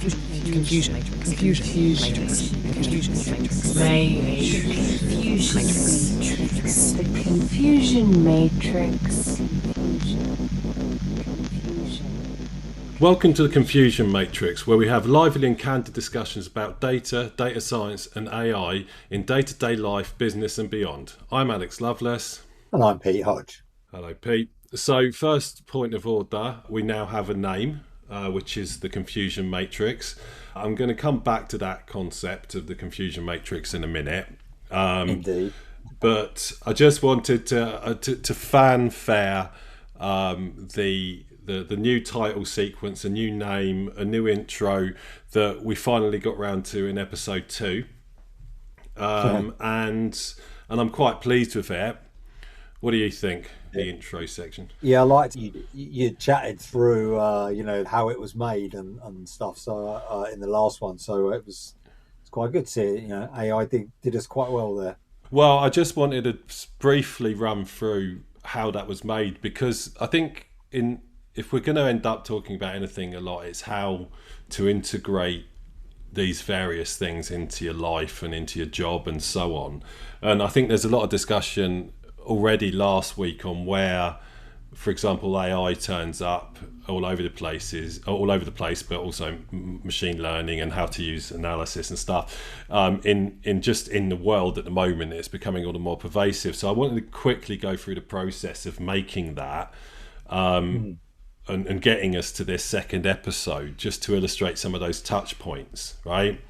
Confusion matrix. Confusion matrix. Confusion matrix. The confusion matrix. Welcome to the Confusion Matrix, where we have lively and candid discussions about data, data science and AI in day-to-day life, business and beyond. I'm Alex Loveless. And I'm Pete Hodge. Hello, Pete. So first point of order, we now have a name, which is the Confusion Matrix. I'm going to come back to that concept of the Confusion Matrix in a minute. Indeed. But I just wanted to fanfare the new title sequence, a new name, a new intro that we finally got round to in episode 2. And I'm quite pleased with it. What do you think, the intro section? Yeah, I liked you chatted through, how it was made and stuff. So in the last one, so it's quite good to see. AI did us quite well there. Well, I just wanted to briefly run through how that was made, because I think if we're going to end up talking about anything a lot, it's how to integrate these various things into your life and into your job and so on. And I think there's a lot of discussion already last week on where, for example, AI turns up all over the place, but also machine learning and how to use analysis and stuff in the world at the moment. It's becoming all the more pervasive. So I wanted to quickly go through the process of making that and getting us to this second episode, just to illustrate some of those touch points, right?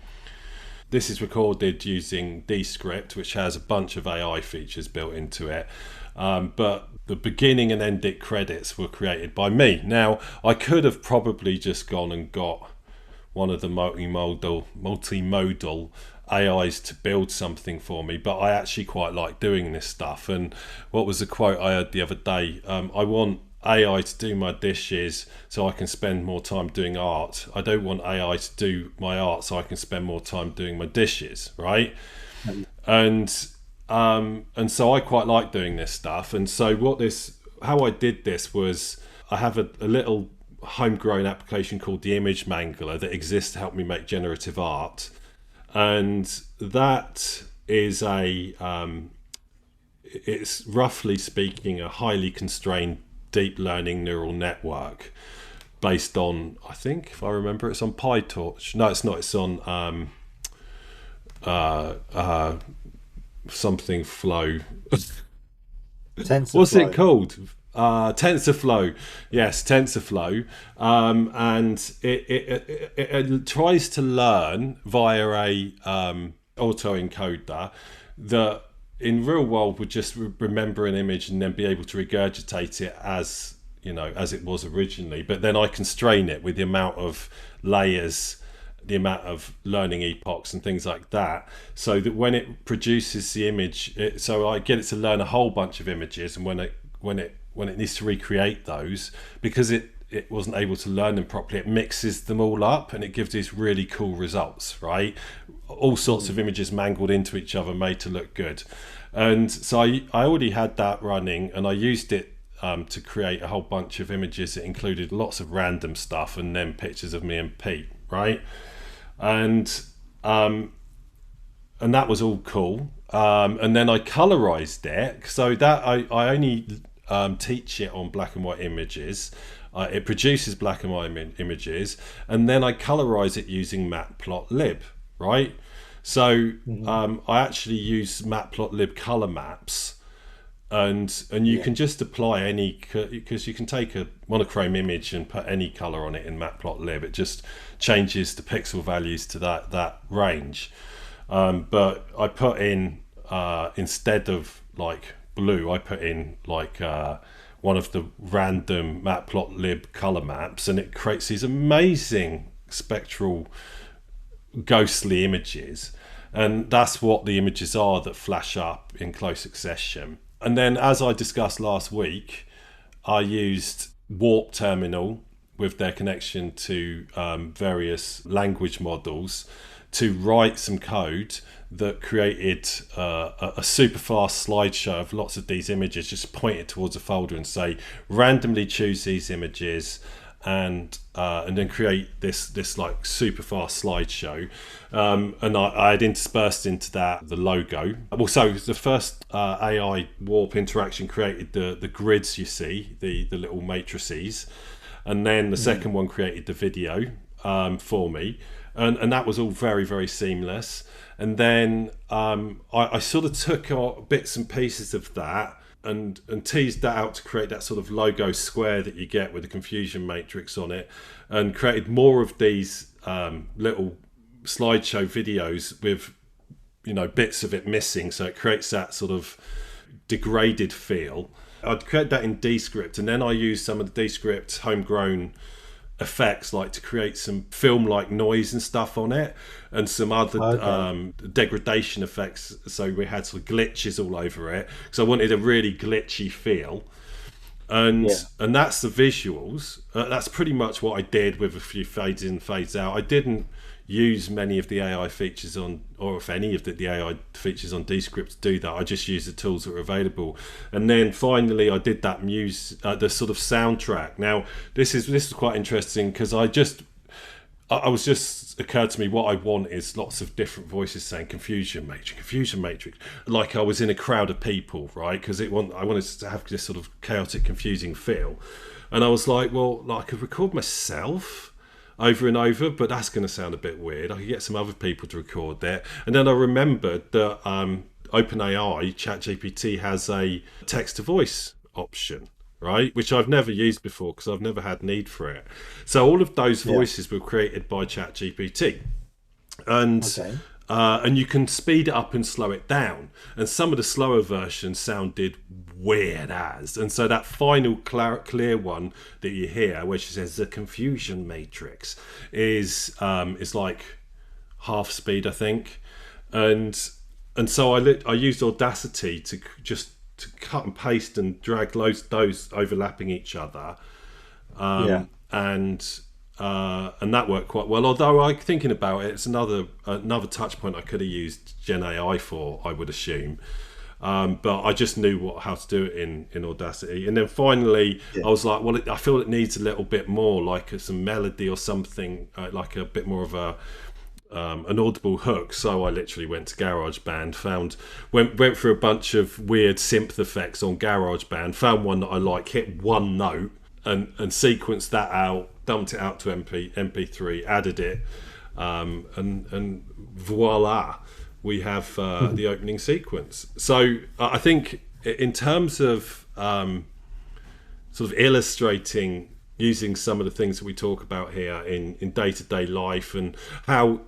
This is recorded using Descript, which has a bunch of AI features built into it. But the beginning and ending credits were created by me. Now, I could have probably just gone and got one of the multimodal AIs to build something for me, but I actually quite like doing this stuff. And what was the quote I heard the other day? I want AI to do my dishes so I can spend more time doing art. I don't want AI to do my art so I can spend more time doing my dishes, right? And so I quite like doing this stuff. And so how I did this was, I have a little homegrown application called the Image Mangler that exists to help me make generative art. And that is it's roughly speaking a highly constrained deep learning neural network based on, I think, if I remember, it's on PyTorch. No, it's not. It's on something flow. What's it called? TensorFlow. Yes, TensorFlow. And it tries to learn via a autoencoder that in real world would just remember an image and then be able to regurgitate it as it was originally. But then I constrain it with the amount of layers, the amount of learning epochs and things like that, so that when it produces the image, so I get it to learn a whole bunch of images, and when it needs to recreate those, because it wasn't able to learn them properly, it mixes them all up and it gives these really cool results, right? All sorts of images mangled into each other, made to look good. And so I already had that running, and I used it to create a whole bunch of images that included lots of random stuff and then pictures of me and Pete, right? And that was all cool. And then I colorized it, so that I only teach it on black and white images. It produces black and white images, and then I colorize it using Matplotlib, right? So I actually use Matplotlib color maps, and you can just apply any, because you can take a monochrome image and put any color on it in Matplotlib. It just changes the pixel values to that range. But I put in instead of like blue, I put in like one of the random Matplotlib color maps, and it creates these amazing spectral ghostly images. And that's what the images are that flash up in close succession. And then, as I discussed last week, I used Warp Terminal with their connection to various language models to write some code that created a super fast slideshow of lots of these images. Just point it towards a folder and say, randomly choose these images and then create this like super fast slideshow, and I had interspersed into that the logo. Also, the first AI warp interaction created the grids you see, the little matrices, and then the second one created the video for me, and that was all very, very seamless. And then I sort of took bits and pieces of that and teased that out to create that sort of logo square that you get with the confusion matrix on it, and created more of these little slideshow videos with, you know, bits of it missing, so it creates that sort of degraded feel. I'd create that in Descript, and then I used some of the Descript homegrown effects, like to create some film-like noise and stuff on it, and some other degradation effects. So we had sort of glitches all over it, because I wanted a really glitchy feel. And that's the visuals. That's pretty much what I did, with a few fades in, fades out. I didn't use many of the AI features on, or if any of the AI features on Descript to do that. I just used the tools that were available. And then finally I did that the sort of soundtrack. Now this is quite interesting, because I was just occurred to me, what I want is lots of different voices saying confusion matrix, like I was in a crowd of people, right? Because I wanted to have this sort of chaotic, confusing feel. And I was like, well, I could record myself over and over, but that's going to sound a bit weird. I could get some other people to record that. And then I remembered that OpenAI, ChatGPT, has a text-to-voice option, right? Which I've never used before, because I've never had need for it. So all of those voices were created by ChatGPT. And you can speed it up and slow it down. And some of the slower versions sounded weird as. And so that final clear one that you hear, where she says the confusion matrix, is like half speed, I think. And so I used Audacity to cut and paste and drag those overlapping each other. And that worked quite well. Although I'm thinking about it, it's another touch point I could have used Gen AI for, I would assume. But I just knew how to do it in Audacity. And then finally, I was like, well, I feel it needs a little bit more, like some melody or something, like a bit more of an audible hook. So I literally went to GarageBand, went through a bunch of weird synth effects on GarageBand, found one that I like, hit one note, and sequenced that out, dumped it out to MP3, added it, and voila, we have the opening sequence. So I think in terms of sort of illustrating, using some of the things that we talk about here in day-to-day life, and how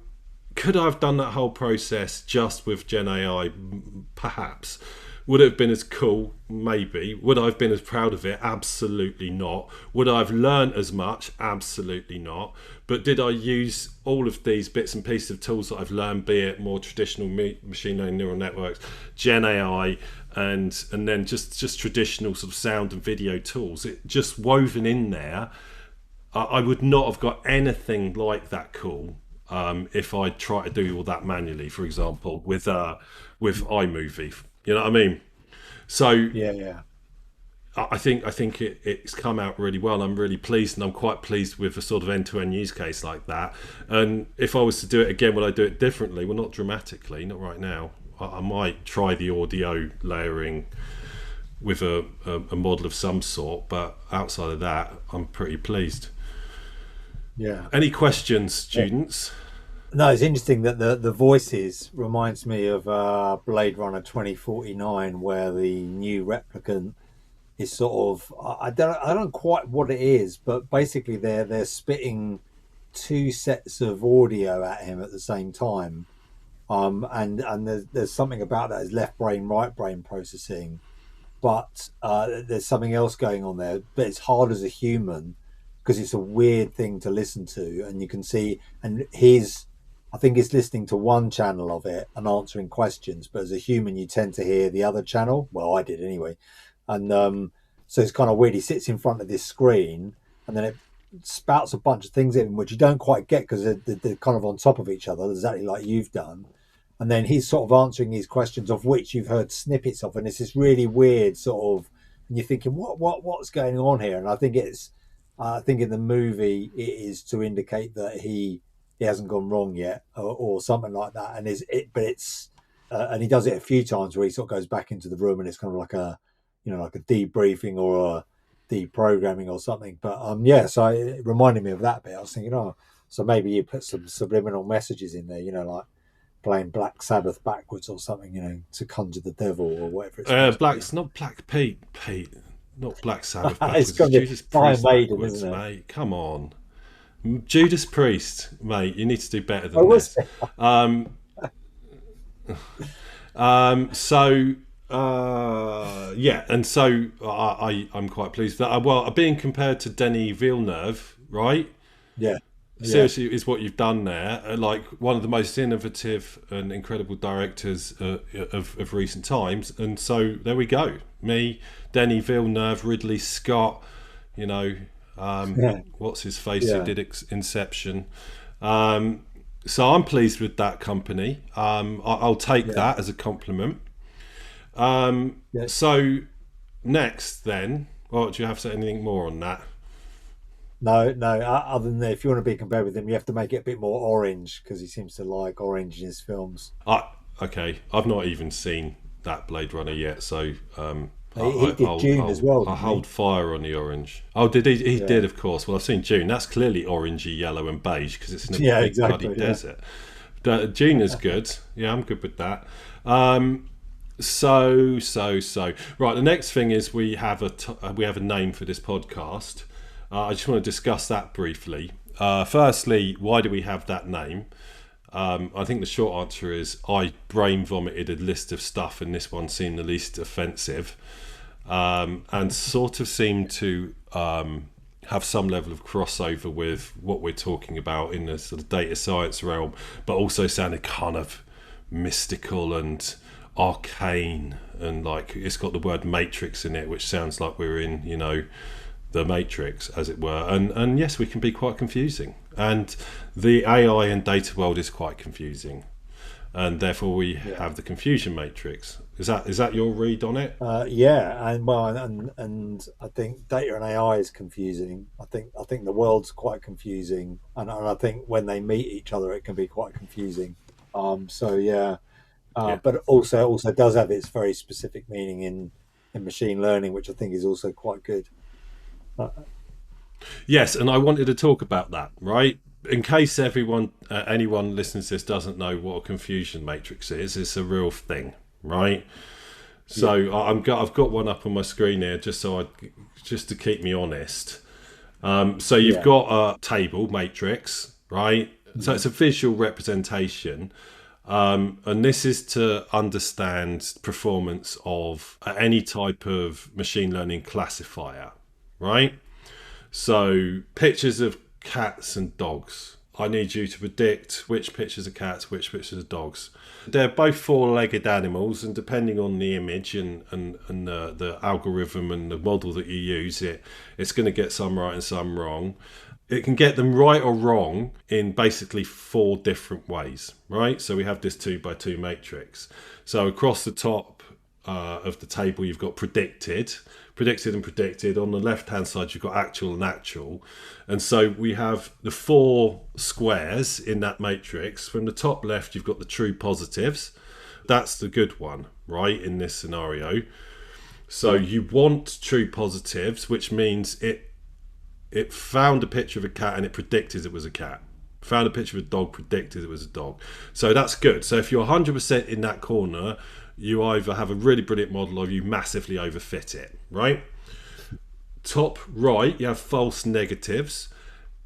could I have done that whole process just with Gen AI? Perhaps. Would it have been as cool? Maybe. Would I have been as proud of it? Absolutely not. Would I have learned as much? Absolutely not. But did I use all of these bits and pieces of tools that I've learned, be it more traditional machine learning neural networks, Gen AI, and then just traditional sort of sound and video tools, it just woven in there? I would not have got anything like that cool if I tried to do all that manually, for example, with iMovie. You know what I mean? So I think it's come out really well. I'm really pleased, and I'm quite pleased with a sort of end-to-end use case like that. And if I was to do it again, would I do it differently? Well, not dramatically, not right now. I might try the audio layering with a model of some sort, but outside of that, I'm pretty pleased. Yeah. Any questions, students? No, it's interesting that the voices reminds me of Blade Runner 2049, where the new replicant is sort of, I don't know quite what it is, but basically they're spitting two sets of audio at him at the same time, and there's something about that as left brain, right brain processing, but there's something else going on there. But it's hard as a human, because it's a weird thing to listen to, and you can see, and I think he's listening to one channel of it and answering questions, but as a human, you tend to hear the other channel. Well, I did anyway. And so it's kind of weird. He sits in front of this screen, and then it spouts a bunch of things at him, which you don't quite get, because they're kind of on top of each other, exactly like you've done. And then he's sort of answering these questions, of which you've heard snippets of. And it's this really weird sort of, and you're thinking, what's going on here? And I think it's I think in the movie it is to indicate that he hasn't gone wrong yet, or something like that. And but it's and he does it a few times where he sort of goes back into the room and it's kind of like a, like a debriefing or a deprogramming or something. But yeah, so it reminded me of that bit. I was thinking, oh, so maybe you put some subliminal messages in there, like playing Black Sabbath backwards or something, to conjure the devil or whatever it's supposed to be. Not Black Pete, not Black Sabbath It's backwards. got to be Judas Iron Priest Maiden, backwards, isn't it? mate. Come on, Judas Priest, mate. You need to do better than Oh, was this. So yeah, and so I'm quite pleased with that. Well, being compared to Denis Villeneuve, right? Yeah. Seriously, is what you've done there. Like one of the most innovative and incredible directors of recent times. And so there we go. Me, Denis Villeneuve, Ridley Scott. What's his face who did Inception. So I'm pleased with that company. I'll take that as a compliment. So next then, do you have anything more on that? No. Other than that, if you want to be compared with him, you have to make it a bit more orange because he seems to like orange in his films. Okay, I've not even seen that Blade Runner yet, so He did June as well. I'll hold fire on the orange. Oh, did he? He did, of course. Well, I've seen June. That's clearly orangey, yellow, and beige because it's in a big bloody desert. June is good. Yeah, I'm good with that. So right. The next thing is we have a name for this podcast. I just want to discuss that briefly. Firstly, why do we have that name? I think the short answer is I brain vomited a list of stuff and this one seemed the least offensive, and sort of seemed to have some level of crossover with what we're talking about in the sort of data science realm, but also sounded kind of mystical and arcane, and like it's got the word matrix in it, which sounds like we're in, the Matrix, as it were, and yes, we can be quite confusing, and the AI and data world is quite confusing, and therefore we have the confusion matrix. Is that your read on it? And I think data and AI is confusing. I think the world's quite confusing, and I think when they meet each other, it can be quite confusing. But also does have its very specific meaning in machine learning, which I think is also quite good. Yes, and I wanted to talk about that, right? In case anyone listening to this doesn't know what a confusion matrix is, it's a real thing, right? So I've got one up on my screen here just to keep me honest. So you've got a table matrix, right? So it's a visual representation, and this is to understand performance of any type of machine learning classifier. Right? So pictures of cats and dogs. I need you to predict which pictures are cats, which pictures are dogs. They're both four-legged animals, and depending on the image and the algorithm and the model that you use, it's going to get some right and some wrong. It can get them right or wrong in basically four different ways, right? So we have this 2x2 matrix. So across the top of the table, you've got predicted and predicted. On the left hand side you've got actual and actual, and so we have the four squares in that matrix. From the top left you've got the true positives. That's the good one, right, in this scenario. So you want true positives, which means it found a picture of a cat and it predicted it was a cat. Found a picture of a dog, predicted it was a dog. So that's good. So if you're 100% in that corner, you either have a really brilliant model or you massively overfit it, right? Top right, you have false negatives.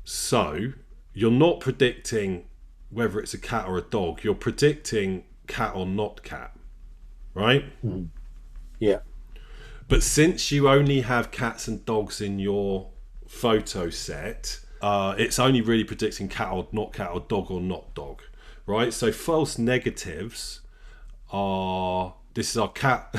So you're not predicting whether it's a cat or a dog. You're predicting cat or not cat, right? Yeah. But since you only have cats and dogs in your photo set, it's only really predicting cat or not cat or dog or not dog, right? So false negatives this is our cat.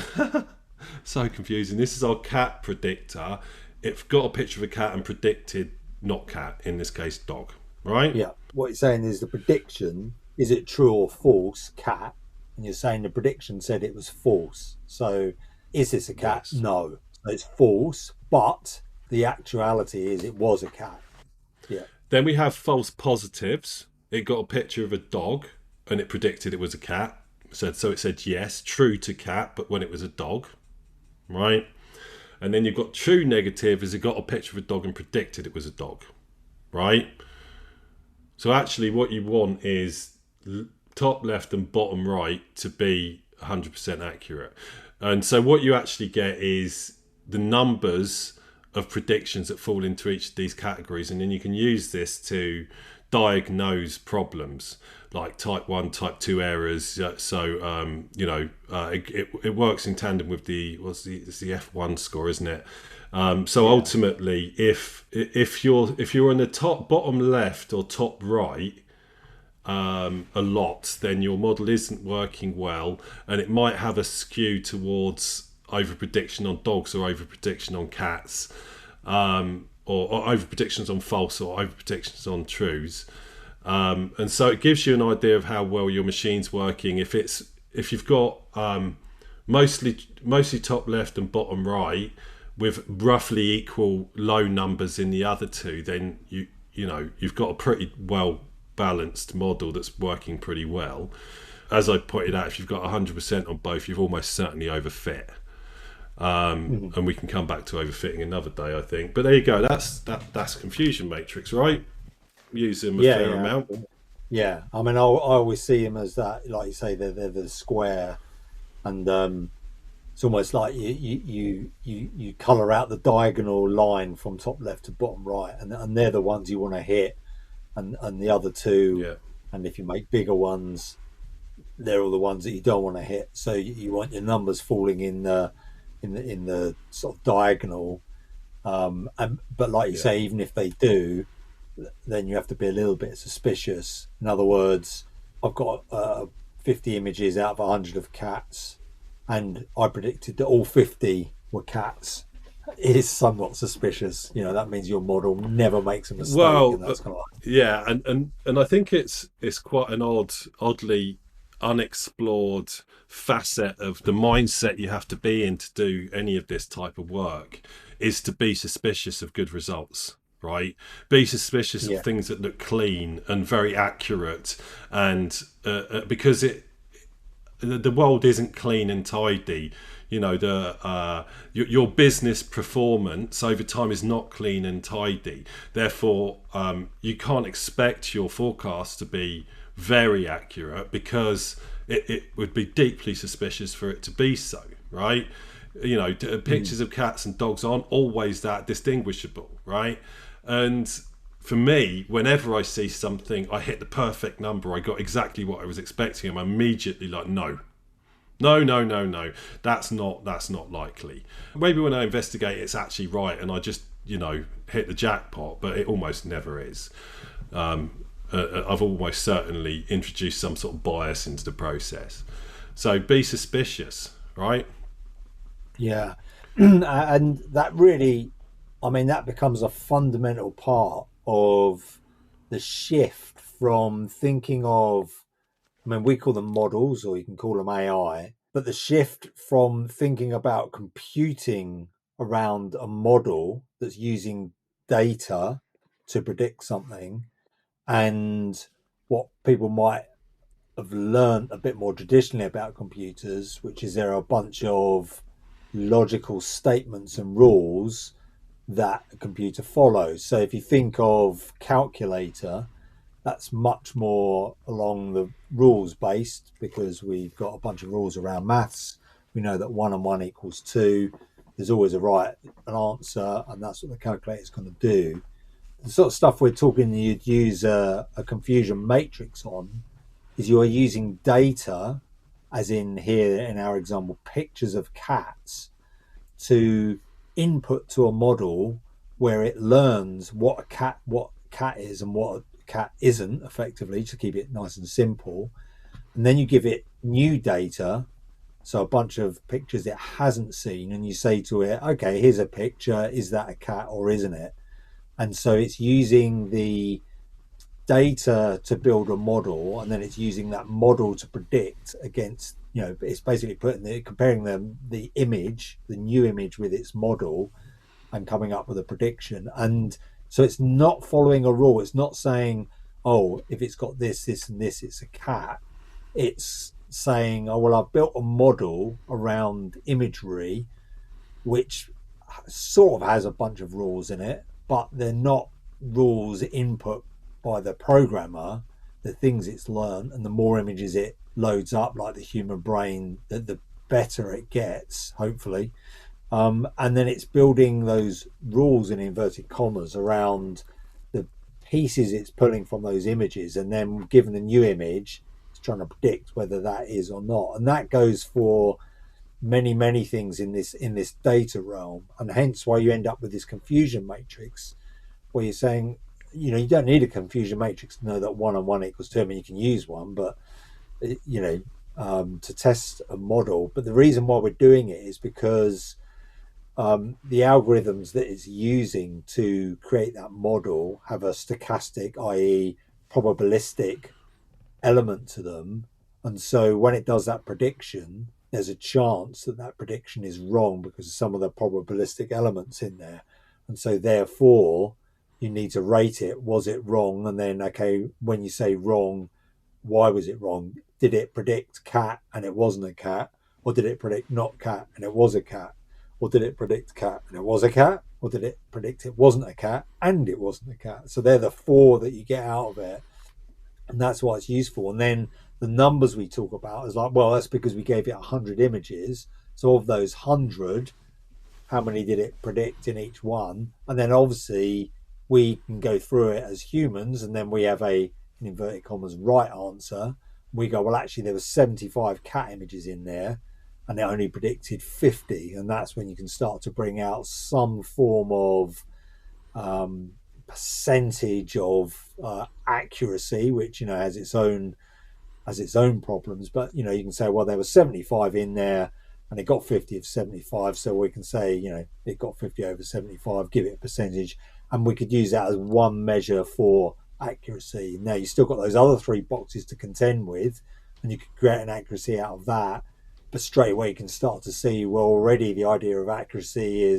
So confusing. This is our cat predictor. It got a picture of a cat and predicted not cat, in this case dog, right? Yeah. What you're saying is the prediction, is it true or false, cat? And you're saying the prediction said it was false. So is this a cat? Yes. No. So it's false, but the actuality is it was a cat. Yeah. Then we have false positives. It got a picture of a dog and it predicted it was a cat. So it said yes, true to cat, but when it was a dog, right? And then you've got true negative, is it got a picture of a dog and predicted it was a dog, right? So actually what you want is top left and bottom right to be 100% accurate. And so what you actually get is the numbers of predictions that fall into each of these categories, and then you can use this to diagnose problems like type 1, type 2 errors. So it works in tandem with it's the F1 score, isn't it? So ultimately, if you're in the top bottom left or top right a lot, then your model isn't working well, and it might have a skew towards over prediction on dogs or over prediction on cats, or over predictions on false or over predictions on trues. And so it gives you an idea of how well your machine's working. If you've got mostly top left and bottom right with roughly equal low numbers in the other two, then you've got a pretty well balanced model that's working pretty well. As I pointed out, if you've got 100% on both, you've almost certainly overfit. And we can come back to overfitting another day, I think. But there you go. That's confusion matrix, right? Use them a fair amount. Yeah, I mean, I always see them as that, like you say, they're the square, and it's almost like you colour out the diagonal line from top left to bottom right, and they're the ones you want to hit, and the other two, and if you make bigger ones, they're all the ones that you don't want to hit. So you want your numbers falling in the sort of diagonal, but like you say, even if they do, then you have to be a little bit suspicious. In other words, I've got 50 images out of 100 of cats, and I predicted that all 50 were cats. It is somewhat suspicious. That means your model never makes a mistake. Well, and that's kind of and I think it's quite an oddly unexplored facet of the mindset you have to be in to do any of this type of work, is to be suspicious of good results. Right, be suspicious of things that look clean and very accurate, and because the world isn't clean and tidy. Your business performance over time is not clean and tidy. Therefore, you can't expect your forecast to be very accurate, because it would be deeply suspicious for it to be so. Right, pictures of cats and dogs aren't always that distinguishable. Right. And for me, whenever I see something, I hit the perfect number, I got exactly what I was expecting, I'm immediately like, no, that's not likely. Maybe when I investigate, it's actually right, and I just hit the jackpot, but it almost never is. I've almost certainly introduced some sort of bias into the process. So be suspicious, right? Yeah. And that really, that becomes a fundamental part of the shift from thinking of, we call them models, or you can call them AI, but the shift from thinking about computing around a model that's using data to predict something, and what people might have learned a bit more traditionally about computers, which is there are a bunch of logical statements and rules that a computer follows. So if you think of calculator, that's much more along the rules based, because we've got a bunch of rules around maths. We know that 1 and 1 equals 2. There's always an answer, and that's what the calculator is going to do. The sort of stuff we're talking you'd use a confusion matrix on is you are using data, as in here in our example, pictures of cats, to input to a model where it learns what a cat is and what a cat isn't, effectively, to keep it nice and simple. And then you give it new data, so a bunch of pictures it hasn't seen, and you say to it, okay, here's a picture, is that a cat or isn't it? And so it's using the data to build a model, and then it's using that model to predict against, it's basically comparing the new image with its model, and coming up with a prediction. And so it's not following a rule. It's not saying, oh, if it's got this, this, and this, it's a cat. It's saying, oh, well, I've built a model around imagery, which sort of has a bunch of rules in it, but they're not rules input by the programmer. The things it's learned, and the more images it loads up, like the human brain, the better it gets, hopefully. And then it's building those rules in inverted commas around the pieces it's pulling from those images, and then given a new image, it's trying to predict whether that is or not. And that goes for many things in this data realm, and hence why you end up with this confusion matrix, where you're saying, you don't need a confusion matrix to know that 1 and 1 equals 2. I mean, you can use one, but to test a model. But the reason why we're doing it is because the algorithms that it's using to create that model have a stochastic, i.e., probabilistic element to them. And so when it does that prediction, there's a chance that that prediction is wrong because of some of the probabilistic elements in there. And so therefore, you need to rate it. Was it wrong? And then, okay, when you say wrong, why was it wrong? Did it predict cat and it wasn't a cat? Or did it predict not cat and it was a cat? Or did it predict cat and it was a cat? Or did it predict it wasn't a cat and it wasn't a cat? So they're the 4 that you get out of it. And that's why it's useful. And then the numbers we talk about is like, well, that's because we gave it 100 images. So of those 100, how many did it predict in each one? And then obviously we can go through it as humans, and then we have in inverted commas, right answer. We go, well, actually, there were 75 cat images in there, and it only predicted 50. And that's when you can start to bring out some form of percentage of accuracy, which has its own problems. But you can say, well, there were 75 in there, and it got 50 of 75, so we can say it got 50 over 75, give it a percentage, and we could use that as one measure for accuracy. Now you still got those other 3 boxes to contend with, and you could create an accuracy out of that. But straight away you can start to see, well, already the idea of accuracy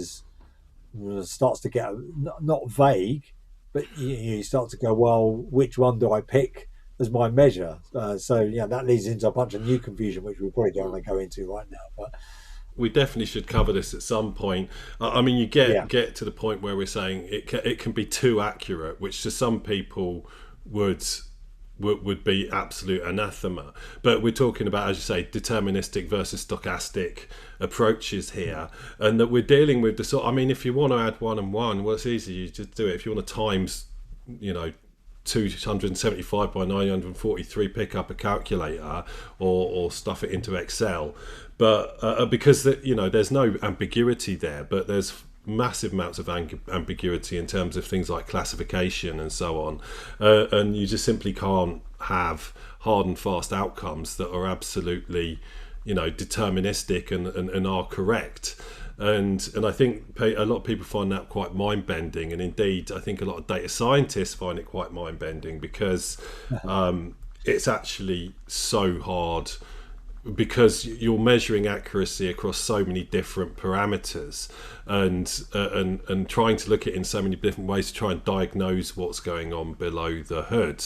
starts to get not vague, but you start to go, well, which one do I pick as my measure? So that leads into a bunch of new confusion, which we probably don't want to go into right now. But we definitely should cover this at some point. I mean, you get to the point where we're saying it can be too accurate, which to some people would be absolute anathema. But we're talking about, as you say, deterministic versus stochastic approaches here, and that we're dealing with the sort. I mean, if you want to add 1 and 1, well, it's easy. You just do it. If you want to times, 275 by 943, pick up a calculator or stuff it into Excel. But because there's no ambiguity there, but there's massive amounts of ambiguity in terms of things like classification and so on, and you just simply can't have hard and fast outcomes that are absolutely deterministic and are correct. And I think a lot of people find that quite mind-bending, and indeed I think a lot of data scientists find it quite mind-bending because it's actually so hard, because you're measuring accuracy across so many different parameters, and trying to look at it in so many different ways to try and diagnose what's going on below the hood,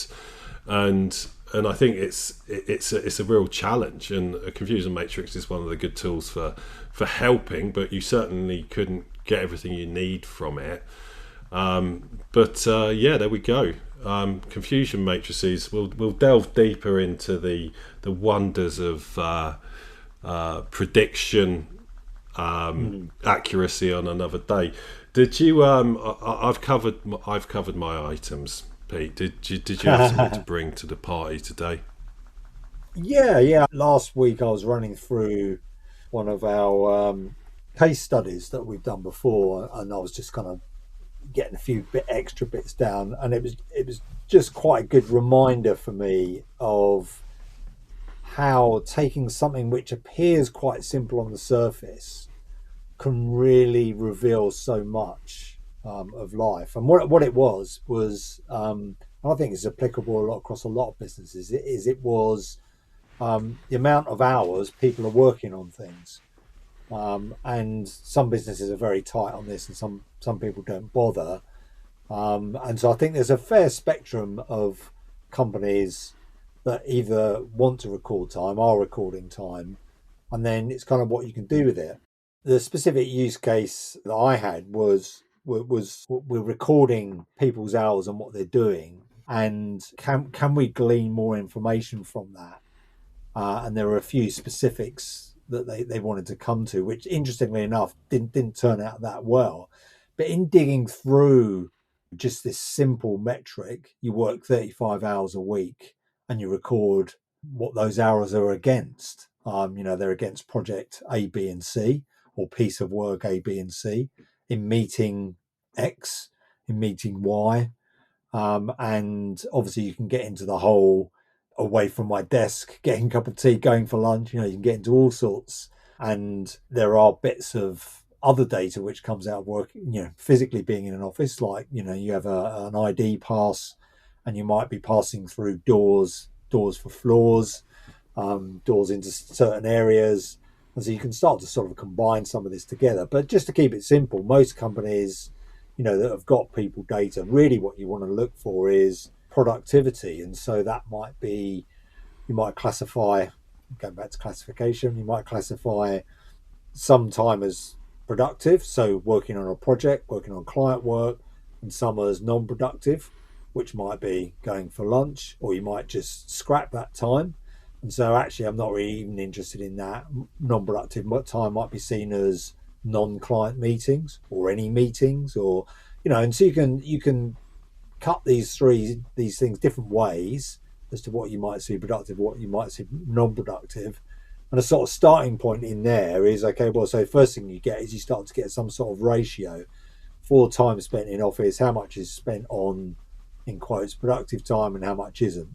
and I think it's a real challenge, and a confusion matrix is one of the good tools for helping, but you certainly couldn't get everything you need from it. There we go. Confusion matrices. We'll delve deeper into the wonders of prediction accuracy on another day. Did you? I've covered my items, Pete. Did you have something to bring to the party today? Yeah. Last week I was running through one of our case studies that we've done before, and I was just kind of getting a few extra bits down, and it was just quite a good reminder for me of how taking something which appears quite simple on the surface can really reveal so much of life. And what it was I think it's applicable a lot across a lot of businesses. It was the amount of hours people are working on things. And some businesses are very tight on this, and some people don't bother. And so I think there's a fair spectrum of companies that either want to record time, are recording time, and then it's kind of what you can do with it. The specific use case that I had was we're recording people's hours and what they're doing, and can we glean more information from that? And there were a few specifics that they wanted to come to, which interestingly enough didn't turn out that well. But in digging through just this simple metric, you work 35 hours a week and you record what those hours are against. They're against project A, B, and C, or piece of work A, B, and C, in meeting X, in meeting Y. And obviously you can get into the whole away from my desk, getting a cup of tea, going for lunch, you can get into all sorts. And there are bits of other data which comes out of work, physically being in an office, like, you have an ID pass and you might be passing through doors for floors, doors into certain areas. And so you can start to sort of combine some of this together. But just to keep it simple, most companies, that have got people data, really what you want to look for is productivity. And so that might be, you might classify, going back to classification, you might classify some time as productive, so working on a project, working on client work, and some as non-productive, which might be going for lunch, or you might just scrap that time. And so actually I'm not really even interested in that. Non-productive time might be seen as non-client meetings or any meetings, or and so you can cut these things different ways as to what you might see productive, what you might see non-productive. And a sort of starting point in there is, okay, well, so first thing you get is you start to get some sort of ratio for time spent in office, how much is spent on, in quotes, productive time, and how much isn't.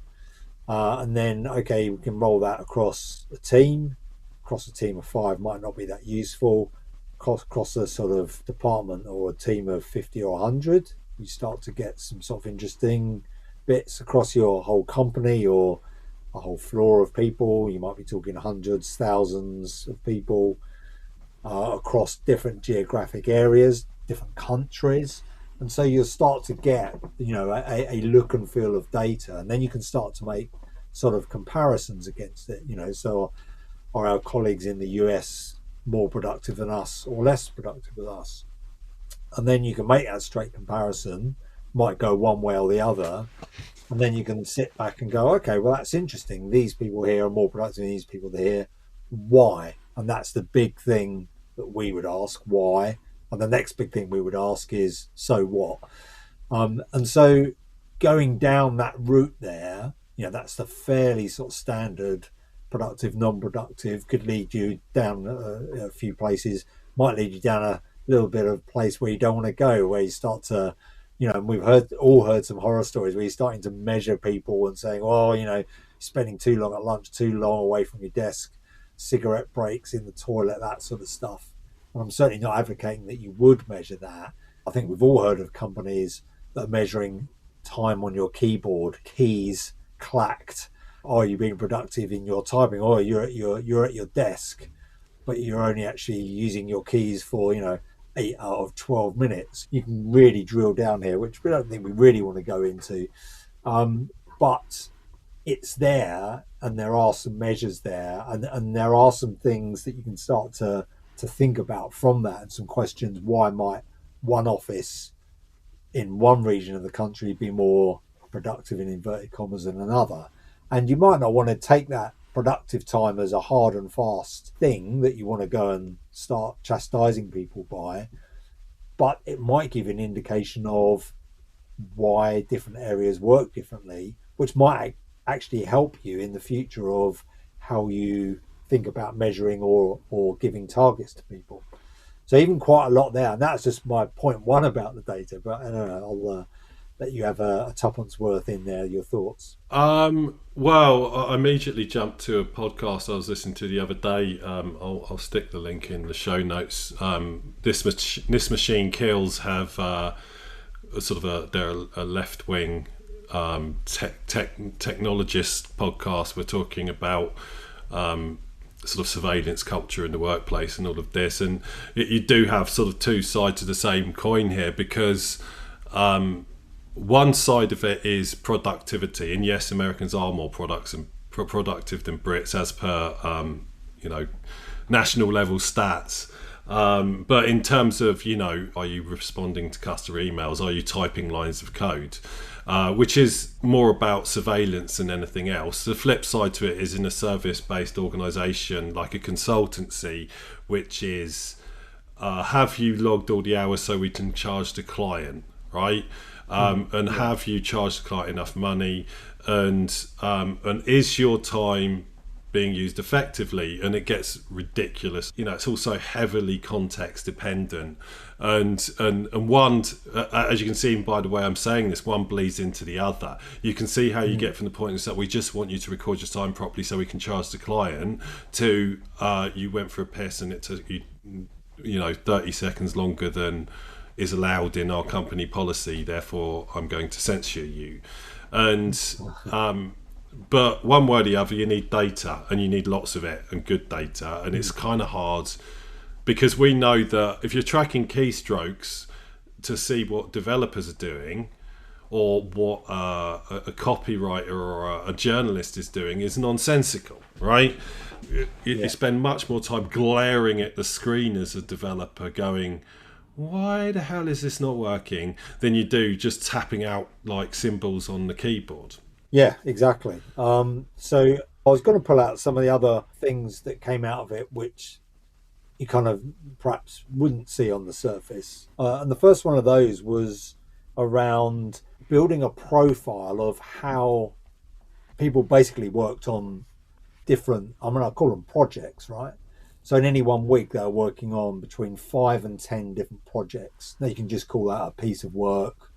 And then, okay, we can roll that across a team. Across a team of 5 might not be that useful. Across a sort of department or a team of 50 or 100, you start to get some sort of interesting bits. Across your whole company or a whole floor of people, you might be talking hundreds, thousands of people, across different geographic areas, different countries. And so you'll start to get, a look and feel of data, and then you can start to make sort of comparisons against it. So are our colleagues in the US more productive than us or less productive than us? And then you can make that straight comparison, might go one way or the other, and then you can sit back and go, okay, well, that's interesting, these people here are more productive than these people here, why? And that's the big thing that we would ask, why? And the next big thing we would ask is, so what? And so going down that route there, that's the fairly sort of standard productive, non-productive, could lead you down a few places, might lead you down a little bit of place where you don't want to go, where you start to, and we've all heard some horror stories where you're starting to measure people and saying, oh, spending too long at lunch, too long away from your desk, cigarette breaks in the toilet, that sort of stuff. And I'm certainly not advocating that you would measure that. I think we've all heard of companies that are measuring time on your keyboard, keys clacked. Are you being productive in your typing? Or you're at your desk, but you're only actually using your keys for 8 out of 12 minutes. You can really drill down here, which we don't think we really want to go into. But it's there, and there are some measures there, and there are some things that you can start to think about from that, and some questions. Why might one office in one region of the country be more productive, in inverted commas, than another? And you might not want to take that productive time as a hard and fast thing that you want to go and start chastising people by, but it might give an indication of why different areas work differently, which might actually help you in the future of how you think about measuring or giving targets to people. So even quite a lot there, and that's just my point one about the data. But I don't know, I'll let you have a tuppence worth in there. Your thoughts? Well, I immediately jumped to a podcast I was listening to the other day. I'll stick the link in the show notes. This Machine Kills have they're a left wing technologist podcast. We're talking about sort of surveillance culture in the workplace and all of this. And you do have sort of two sides of the same coin here, because one side of it is productivity, and yes, Americans are more productive than Brits as per national level stats. But in terms of, are you responding to customer emails? Are you typing lines of code? Which is more about surveillance than anything else. The flip side to it is in a service-based organisation like a consultancy, which is have you logged all the hours so we can charge the client, right? And have you charged the client enough money? And is your time being used effectively? And it gets ridiculous. It's also heavily context dependent, and one, as you can see by the way I'm saying this, one bleeds into the other. You can see how you get from the point that we just want you to record your time properly so we can charge the client, to you went for a piss and it took you 30 seconds longer than is allowed in our company policy, therefore I'm going to censure you. And but one way or the other, you need data, and you need lots of it, and good data. And it's kind of hard, because we know that if you're tracking keystrokes to see what developers are doing, or what a copywriter or a journalist is doing, is nonsensical, right? You spend much more time glaring at the screen as a developer going, why the hell is this not working, than you do just tapping out like symbols on the keyboard. Yeah, exactly. So I was going to pull out some of the other things that came out of it, which you kind of perhaps wouldn't see on the surface. And the first one of those was around building a profile of how people basically worked on different, I call them projects, right? So in any one week, they're working on between 5 and 10 different projects. Now you can just call that a piece of work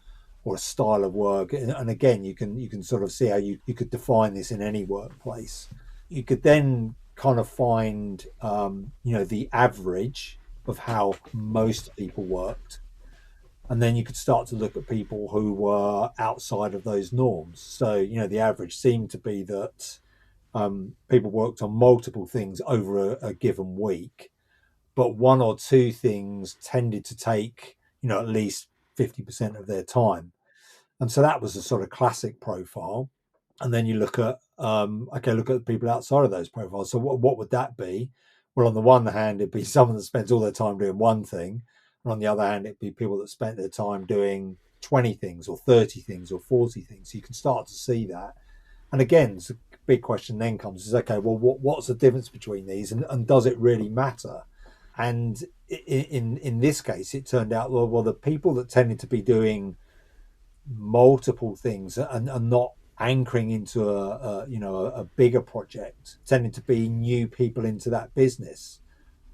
or a style of work. And again, you can sort of see how you could define this in any workplace. You could then kind of find, the average of how most people worked. And then you could start to look at people who were outside of those norms. So, the average seemed to be that people worked on multiple things over a given week, but one or two things tended to take, at least 50% of their time. And so that was a sort of classic profile. And then you look at, look at the people outside of those profiles. So what would that be? Well, on the one hand, it'd be someone that spends all their time doing one thing. And on the other hand, it'd be people that spent their time doing 20 things or 30 things or 40 things. So you can start to see that. And again, the big question then comes is, okay, well, what's the difference between these, and does it really matter? And in this case, it turned out, well, the people that tended to be doing multiple things and not anchoring into a bigger project tended to be new people into that business.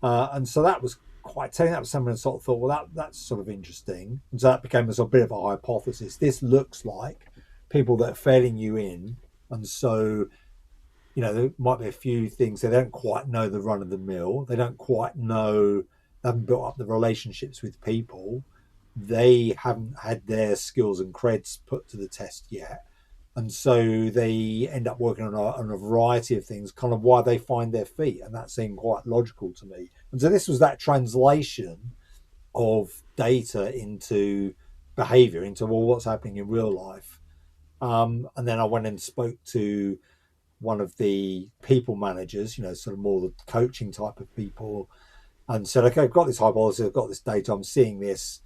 And so that was quite telling. That was something I sort of thought, well, that's sort of interesting. And so that became a sort of bit of a hypothesis. This looks like people that are fairly new in. And so, there might be a few things they don't quite know the run of the mill. They don't quite know, they haven't built up the relationships with people. They haven't had their skills and creds put to the test yet. And so they end up working on a variety of things, kind of why they find their feet. And that seemed quite logical to me. And so this was that translation of data into behavior, into, well, what's happening in real life. And then I went and spoke to one of the people managers, sort of more the coaching type of people, and said, okay, I've got this hypothesis, I've got this data, I'm seeing this.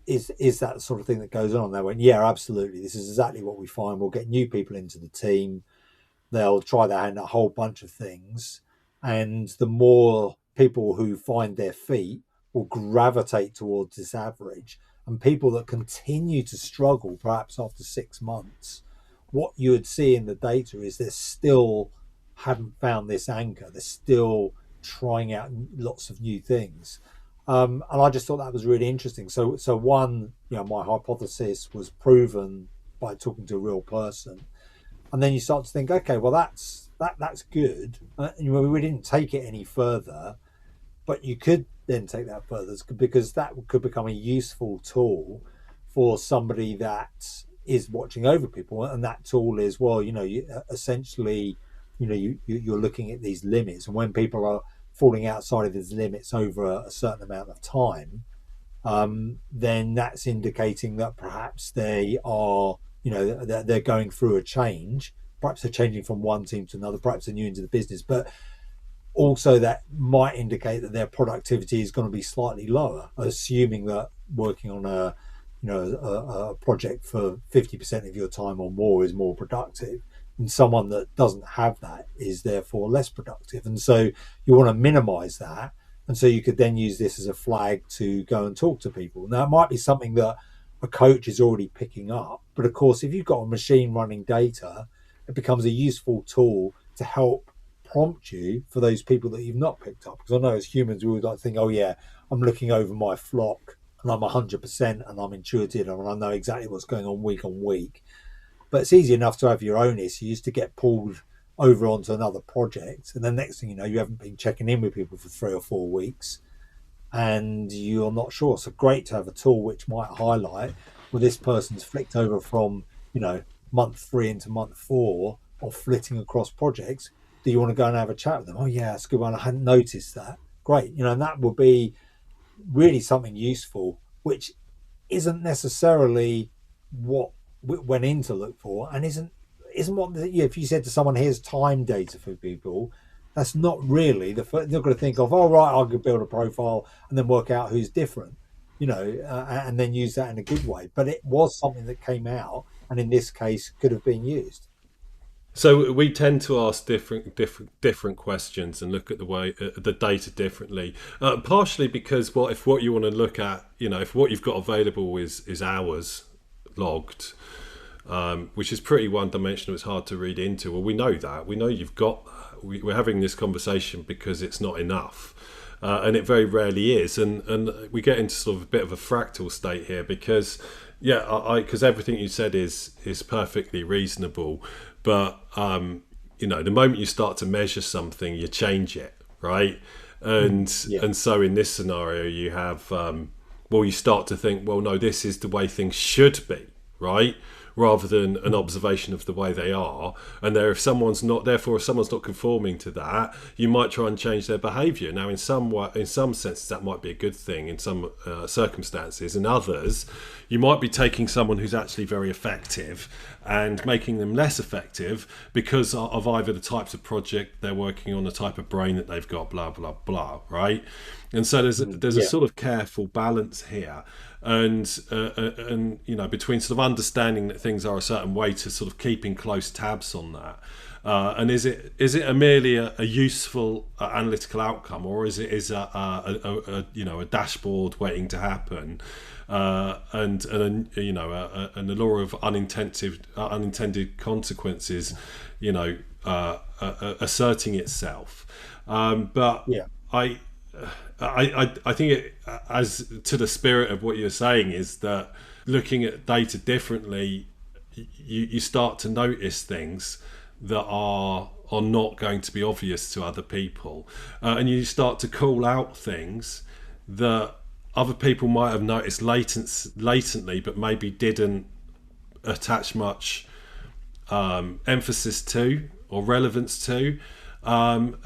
Is that the sort of thing that goes on? And they went, yeah, absolutely. This is exactly what we find. We'll get new people into the team. They'll try their hand at a whole bunch of things. And the more people who find their feet will gravitate towards this average. And people that continue to struggle, perhaps after 6 months, what you would see in the data is they still haven't found this anchor. They're still trying out lots of new things. And I just thought that was really interesting. So one, my hypothesis was proven by talking to a real person. And then you start to think, okay, well, that's good. We didn't take it any further, but you could then take that further, because that could become a useful tool for somebody that is watching over people. And that tool is, well, essentially you're looking at these limits, and when people are falling outside of these limits over a certain amount of time, then that's indicating that perhaps they are, they're going through a change. Perhaps they're changing from one team to another. Perhaps they're new into the business, but also that might indicate that their productivity is going to be slightly lower, assuming that working on a project for 50% of your time or more is more productive, and someone that doesn't have that is therefore less productive. And so you want to minimize that, and so you could then use this as a flag to go and talk to people. Now, it might be something that a coach is already picking up, but of course, if you've got a machine running data, it becomes a useful tool to help prompt you for those people that you've not picked up. Because I know as humans, we would like to think, oh yeah, I'm looking over my flock and I'm 100% and I'm intuitive and I know exactly what's going on week. But it's easy enough to have your own issues to get pulled over onto another project. And the next thing you know, you haven't been checking in with people for 3 or 4 weeks and you're not sure. So great to have a tool which might highlight where this person's flicked over from, month 3 into month 4 or flitting across projects. Do you want to go and have a chat with them? Oh yeah, that's a good one. I hadn't noticed that. Great. And that would be really something useful, which isn't necessarily what went in to look for, and isn't what if you said to someone, here's time data for people, that's not really the first. They're going to think of, oh right, I could build a profile and then work out who's different, and then use that in a good way. But it was something that came out, and in this case could have been used. So we tend to ask different questions and look at the data differently. Partially because if what you want to look at, if what you've got available is hours logged, which is pretty one dimensional, it's hard to read into. Well, we know that. We know you've got that. We're having this conversation because it's not enough. And it very rarely is. And we get into sort of a bit of a fractal state here because, because everything you said is perfectly reasonable. But, the moment you start to measure something, you change it, right? And so in this scenario, you have, you start to think, well, no, this is the way things should be, right? Rather than an observation of the way they are. And if someone's not conforming to that, you might try and change their behaviour. Now, in some senses, that might be a good thing in some circumstances. In others, you might be taking someone who's actually very effective and making them less effective because of either the types of project they're working on, the type of brain that they've got, blah, blah, blah, right? And so there's a sort of careful balance here. And between sort of understanding that things are a certain way to sort of keeping close tabs on that, and is it merely a useful analytical outcome, or is a dashboard waiting to happen, and the law of unintended consequences, asserting itself, I think it, as to the spirit of what you're saying, is that looking at data differently, you start to notice things that are not going to be obvious to other people, and you start to call out things that other people might have noticed latently, but maybe didn't attach much emphasis to or relevance to. And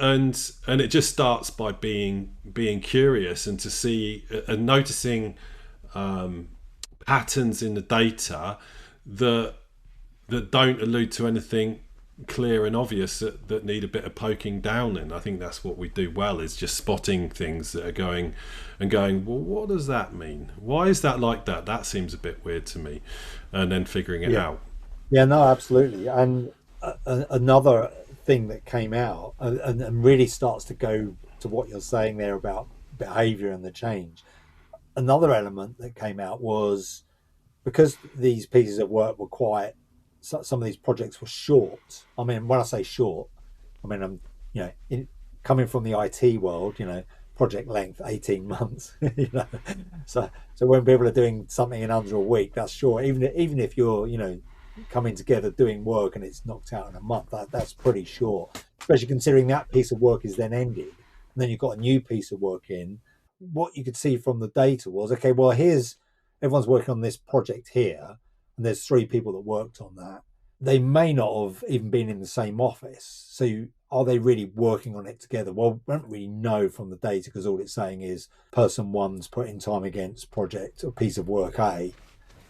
it just starts by being curious and to see and noticing patterns in the data that don't allude to anything clear and obvious that need a bit of poking down in. I think that's what we do well, is just spotting things that are going, well, what does that mean? Why is that like that? That seems a bit weird to me. And then figuring it out. Yeah, no, absolutely. And another thing that came out and really starts to go to what you're saying there about behavior and the change. Another element that came out was because these pieces of work were some of these projects were short. I mean, when I say short, I mean, I'm, coming from the IT world, project length 18 months, so when people are doing something in under a week, that's short. Even if you're, coming together doing work and it's knocked out in a month, that's pretty short, especially considering that piece of work is then ended and then you've got a new piece of work in. What you could see from the data was, okay, well, here's everyone's working on this project here and there's 3 people that worked on that, they may not have even been in the same office. So are they really working on it together? Well, we don't really know from the data because all it's saying is person one's putting time against project or piece of work A.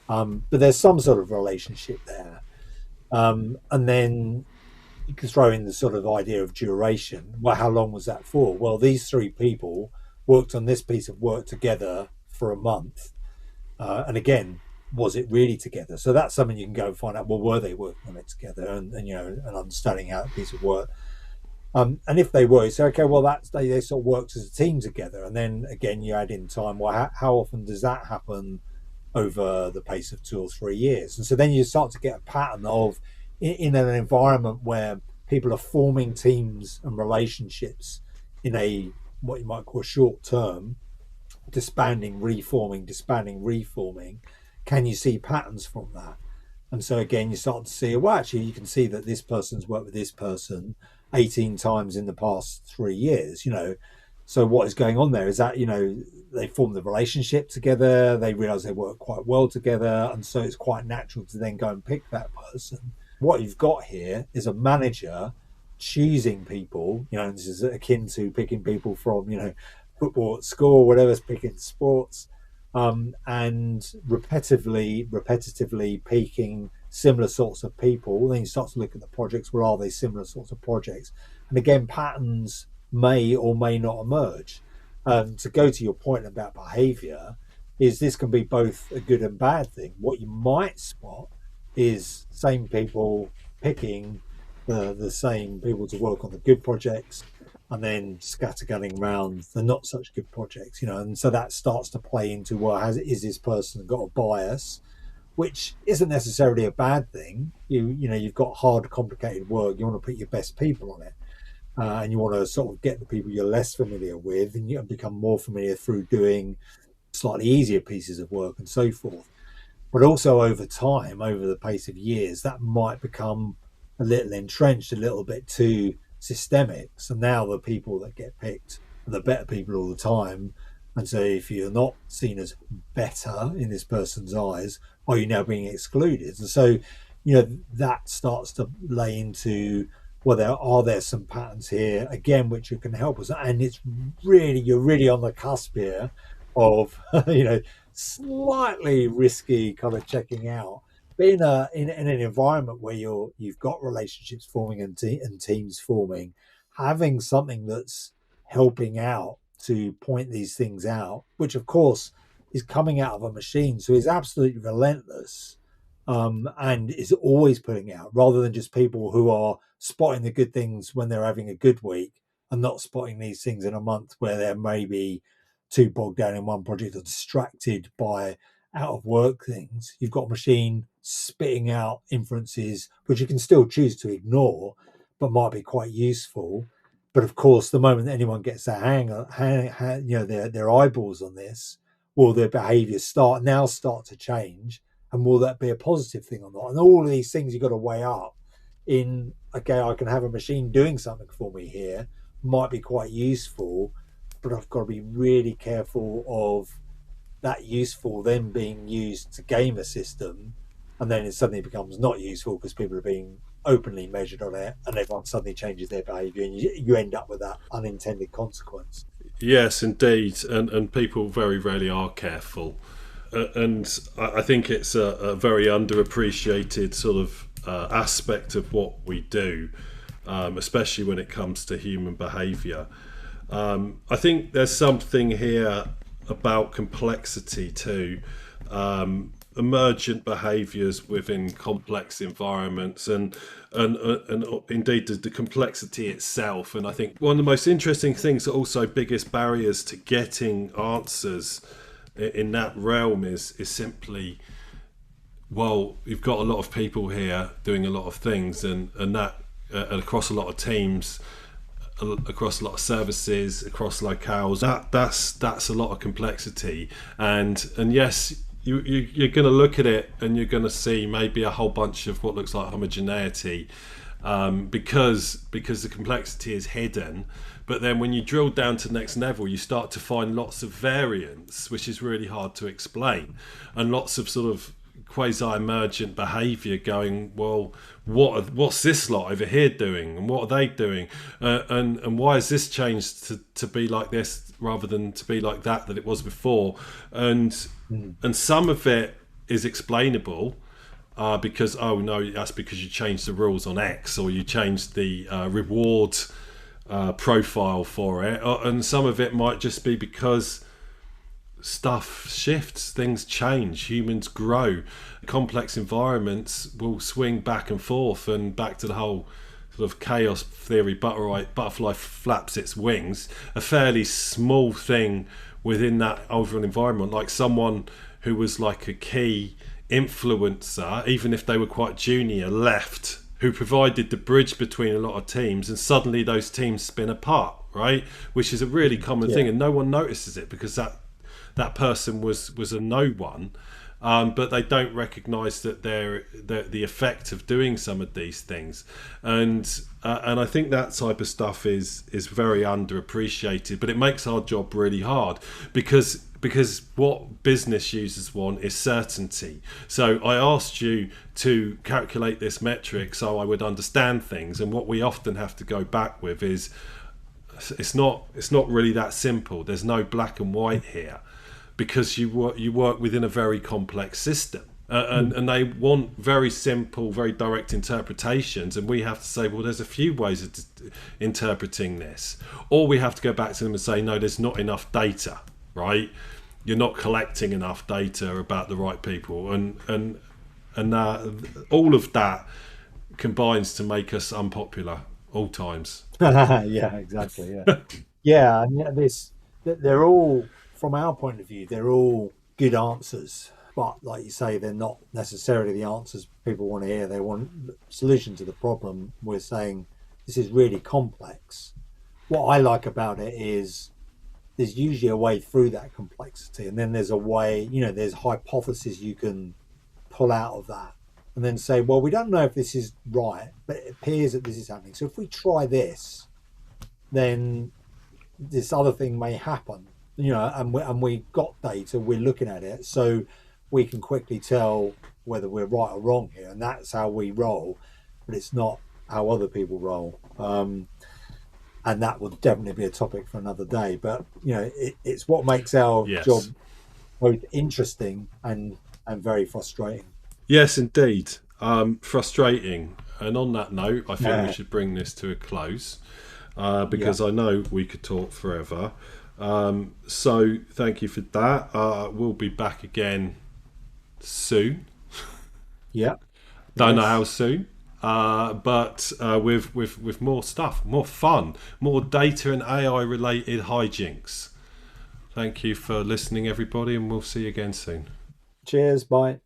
But there's some sort of relationship there. And then you can throw in the sort of idea of duration. Well, how long was that for? Well, these three people worked on this piece of work together for a month. And again, was it really together? So that's something you can go and find out. Well, were they working on it together, and and understanding how a piece of work. And if they were, you say, okay, well, that's they sort of worked as a team together. And then again, you add in time. Well, how often does that happen over the pace of 2 or 3 years? And so then you start to get a pattern of in an environment where people are forming teams and relationships in a what you might call a short term, disbanding, reforming. Can you see patterns from that? And so again, you start to see, well, actually, you can see that this person's worked with this person 18 times in the past 3 years, So what is going on there is that, they form the relationship together, they realize they work quite well together. And so it's quite natural to then go and pick that person. What you've got here is a manager choosing people, and this is akin to picking people from, football at school, whatever's picking sports, and repetitively picking similar sorts of people. Then you start to look at the projects. Well, are they similar sorts of projects? And again, patterns may or may not emerge. To go to your point about behavior, is this can be both a good and bad thing. What you might spot is same people picking the same people to work on the good projects, and then scattergunning around the not such good projects, and so that starts to play into, well, is this person got a bias, which isn't necessarily a bad thing. You've got hard, complicated work. You want to put your best people on it, and you want to sort of get the people you're less familiar with, and you become more familiar through doing slightly easier pieces of work and so forth. But also over time, over the pace of years, that might become a little entrenched, a little bit too systemic. So now the people that get picked are the better people all the time. And so if you're not seen as better in this person's eyes, are you now being excluded? And so, that starts to lay into, well, are there some patterns here, again, which can help us. And you're really on the cusp here of, slightly risky kind of checking out. But in an environment where you've got relationships forming and teams forming, having something that's helping out to point these things out, which of course is coming out of a machine, so is absolutely relentless, and is always putting out, rather than just people who are spotting the good things when they're having a good week and not spotting these things in a month where they're maybe too bogged down in one project or distracted by out of work things. You've got a machine spitting out inferences which you can still choose to ignore, but might be quite useful. But of course, the moment that anyone gets their their eyeballs on this, will their behaviour start to change, and will that be a positive thing or not? And all of these things you've got to weigh up. Okay, I can have a machine doing something for me here, might be quite useful, but I've got to be really careful of that useful then being used to game a system, and then it suddenly becomes not useful because people are being openly measured on it, and everyone suddenly changes their behaviour, and you end up with that unintended consequence. Yes, indeed, and people very rarely are careful, and I think it's a very underappreciated sort of aspect of what we do, especially when it comes to human behaviour. I think there's something here about complexity too, emergent behaviours within complex environments, and indeed the complexity itself. And I think one of the most interesting things, also biggest barriers to getting answers in that realm is simply, well, you've got a lot of people here doing a lot of things, and that across a lot of teams, across a lot of services, across locales. That's a lot of complexity, and yes, you're going to look at it and you're going to see maybe a whole bunch of what looks like homogeneity, because the complexity is hidden. But then when you drill down to the next level, you start to find lots of variance, which is really hard to explain, and lots of sort of quasi-emergent behaviour going, well, what's this lot over here doing, and what are they doing, and why has this changed to be like this rather than to be like that it was before, and some of it is explainable. Because oh no, that's because you changed the rules on X, or you changed the reward profile for it, and some of it might just be because stuff shifts, things change, humans grow, complex environments will swing back and forth, and back to the whole sort of chaos theory, butterfly flaps its wings, a fairly small thing within that overall environment, like someone who was like a key influencer, even if they were quite junior, left, who provided the bridge between a lot of teams, and suddenly those teams spin apart, right? Which is a really common thing, and no one notices it because that person was a no one, but they don't recognise that they're the effect of doing some of these things, and I think that type of stuff is very underappreciated, but it makes our job really hard because what business users want is certainty. So I asked you to calculate this metric so I would understand things, and what we often have to go back with is it's not really that simple. There's no black and white here, because you work within a very complex system, and they want very simple, very direct interpretations, and we have to say, well, there's a few ways of interpreting this, or we have to go back to them and say, no, there's not enough data, right? You're not collecting enough data about the right people, and all of that combines to make us unpopular all times. Yeah, exactly. Yeah, yeah, and they're all, from our point of view, they're all good answers, but like you say, they're not necessarily the answers people want to hear. They want solution to the problem. We're saying this is really complex. What I like about it is there's usually a way through that complexity, and then there's a way, there's hypotheses you can pull out of that, and then say, well, we don't know if this is right, but it appears that this is happening. So if we try this, then this other thing may happen, and we got data, we're looking at it, so we can quickly tell whether we're right or wrong here, and that's how we roll. But it's not how other people roll. And that would definitely be a topic for another day. But it's what makes our job both interesting and very frustrating. Yes, indeed, frustrating. And on that note, I think we should bring this to a close, because I know we could talk forever. So thank you for that. We'll be back again soon. Yeah. Don't know how soon. But with more stuff, more fun, more data and AI related hijinks. Thank you for listening, everybody, and we'll see you again soon. Cheers. Bye.